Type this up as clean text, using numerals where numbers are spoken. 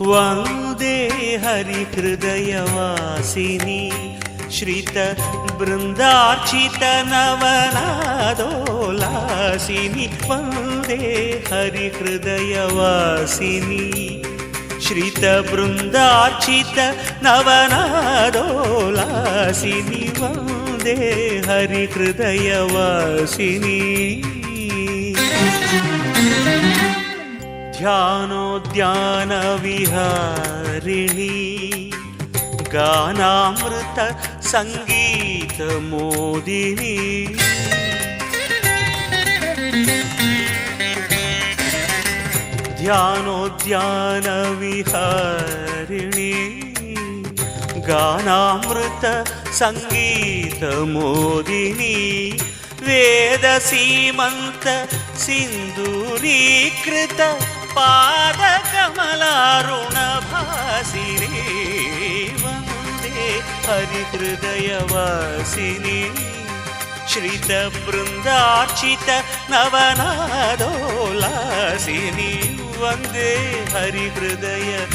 वन्दे हरिहृदयवासिनी श्रित बृन्दार्चित नवनादोलासिनी वन्दे हरिहृदयवासिनी श्रित बृन्दार्चित नवनादोलासिनी वन्दे हरिहृदयवासिनी ध्यानोद्यान विहारिणी गानामृत संगीत मोदिनी ध्यानोद्यान विहारिणी गानामृत संगीत मोदिनी वेद सीमंत सिंदूरीकृत पाद कमलारुण भासिनी वन्दे हरिहृदयवासिनी श्रित बृन्दार्चित नवनादोलासिनी वन्दे हरिहृदयवासिनी।